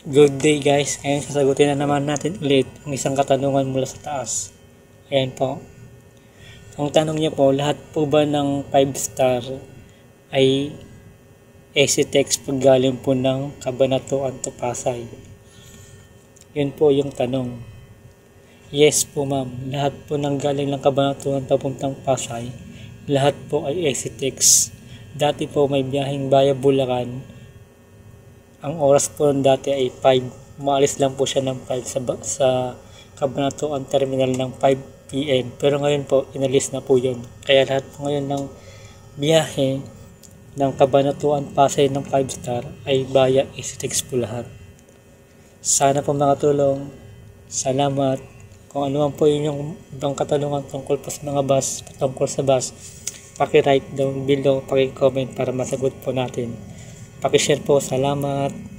Good day guys, ngayon sasagutin na naman natin ulit ang isang katanungan mula sa taas. Ayan po. Ang tanong niya po, lahat po ba ng 5-star ay ECTEX pag galing po ng Cabanatuan to Pasay? Yun po yung tanong. Yes po ma'am, lahat po ng galing ng Cabanatuan papuntang Pasay, lahat po ay ECTEX. Dati po may biyaheng Baya Bulacan. Ang oras po dati ay 5. Umaalis lang po siya ng 5 sa Cabanatuan Terminal ng 5 PM. Pero ngayon po, inalis na po yun. Kaya lahat po ngayon ng biyahe ng Cabanatuan Pasay ng 5-star ay via ECTEX po lahat. Sana po makatulong. Salamat. Kung ano man po yung ibang katanungan tungkol po sa mga bus, tungkol sa bus, paki-write down below, paki-comment para masagot po natin. Paki-share po. Salamat.